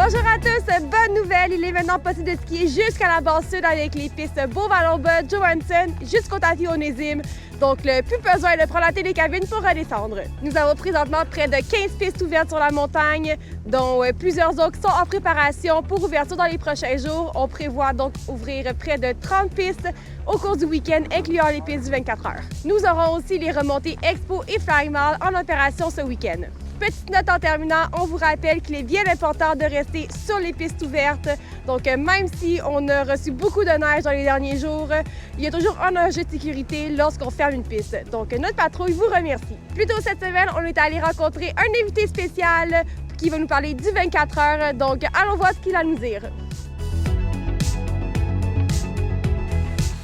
Bonjour à tous, bonne nouvelle, il est maintenant possible de skier jusqu'à la base sud avec les pistes Beau-Vallon-Bas, Johansson jusqu'au tapis Onésime. Donc, plus besoin de prendre la télécabine pour redescendre. Nous avons présentement près de 15 pistes ouvertes sur la montagne, dont plusieurs autres sont en préparation pour ouverture dans les prochains jours. On prévoit donc ouvrir près de 30 pistes au cours du week-end, incluant les pistes du 24 heures. Nous aurons aussi les remontées Expo et Flagmall en opération ce week-end. Petite note en terminant, on vous rappelle qu'il est bien important de rester sur les pistes ouvertes. Donc, même si on a reçu beaucoup de neige dans les derniers jours, il y a toujours un enjeu de sécurité lorsqu'on ferme une piste. Donc, notre patrouille vous remercie. Plus tôt cette semaine, on est allé rencontrer un invité spécial qui va nous parler du 24 heures. Donc, allons voir ce qu'il a à nous dire.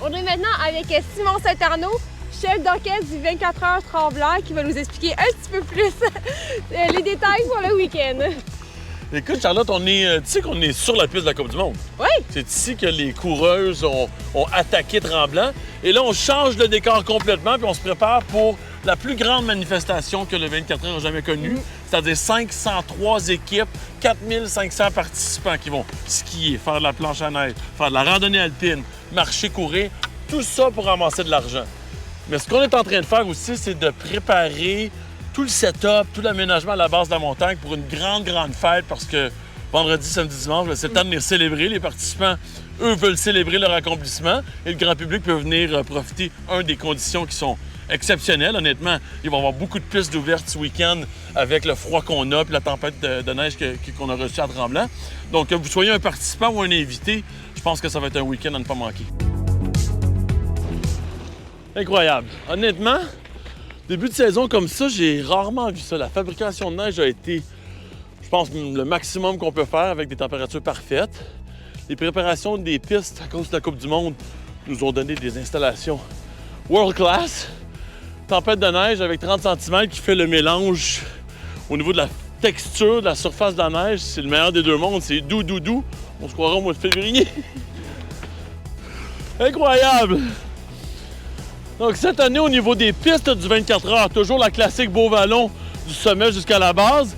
On est maintenant avec Simon Saint-Arnaud, chef d'orchestre du 24 heures Tremblant, qui va nous expliquer un petit peu plus les détails pour le week-end. Écoute, Charlotte, tu sais qu'on est sur la piste de la Coupe du Monde. Oui. C'est ici que les coureuses ont attaqué Tremblant. Et là, on change le décor complètement, puis on se prépare pour la plus grande manifestation que le 24 heures a jamais connue. C'est-à-dire 503 équipes, 4500 participants qui vont skier, faire de la planche à neige, faire de la randonnée alpine, marcher, courir. Tout ça pour ramasser de l'argent. Mais ce qu'on est en train de faire aussi, c'est de préparer tout le setup, tout l'aménagement à la base de la montagne pour une grande fête parce que vendredi, samedi, dimanche, c'est le temps de venir célébrer. Les participants, eux, veulent célébrer leur accomplissement et le grand public peut venir profiter, des conditions qui sont exceptionnelles. Honnêtement, il va y avoir beaucoup de pistes ouvertes ce week-end avec le froid qu'on a et la tempête de neige qu'on a reçue à Tremblant. Donc, que vous soyez un participant ou un invité, je pense que ça va être un week-end à ne pas manquer. Incroyable. Honnêtement, début de saison comme ça, j'ai rarement vu ça. La fabrication de neige a été, je pense, le maximum qu'on peut faire avec des températures parfaites. Les préparations des pistes à cause de la Coupe du Monde nous ont donné des installations world class. Tempête de neige avec 30 cm qui fait le mélange au niveau de la texture de la surface de la neige. C'est le meilleur des deux mondes. C'est doux. On se croirait au mois de février. Incroyable! Donc, cette année, au niveau des pistes du 24 heures, toujours la classique Beau-Vallon du sommet jusqu'à la base.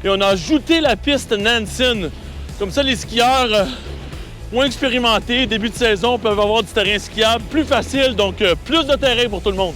Et on a ajouté la piste Nansen. Comme ça, les skieurs moins expérimentés, début de saison, peuvent avoir du terrain skiable plus facile, donc plus de terrain pour tout le monde.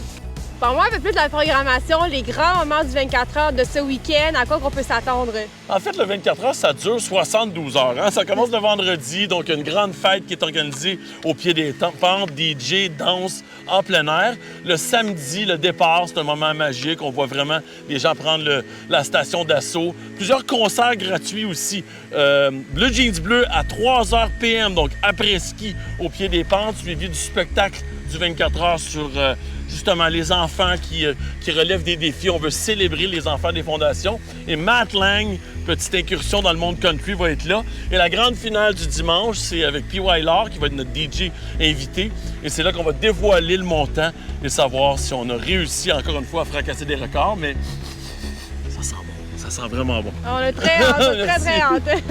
Parle-moi un peu plus de la programmation, les grands moments du 24 heures de ce week-end, à quoi on peut s'attendre? En fait, le 24 heures, ça dure 72 heures. Hein? Ça commence le vendredi, donc une grande fête qui est organisée au pied des pentes, DJ, danse en plein air. Le samedi, le départ, c'est un moment magique. On voit vraiment les gens prendre la station d'assaut. Plusieurs concerts gratuits aussi. Bleu Jeans Bleu à 3h PM, donc après ski au pied des pentes, suivi du spectacle du 24 heures sur justement les enfants qui relèvent des défis. On veut célébrer les enfants des fondations. Et Matt Lang, petite incursion dans le monde country, va être là. Et la grande finale du dimanche, c'est avec P.Y. Lahr, qui va être notre DJ invité. Et c'est là qu'on va dévoiler le montant et savoir si on a réussi, encore une fois, à fracasser des records. Mais ça sent bon. Ça sent vraiment bon. On a très hâte, très hâte.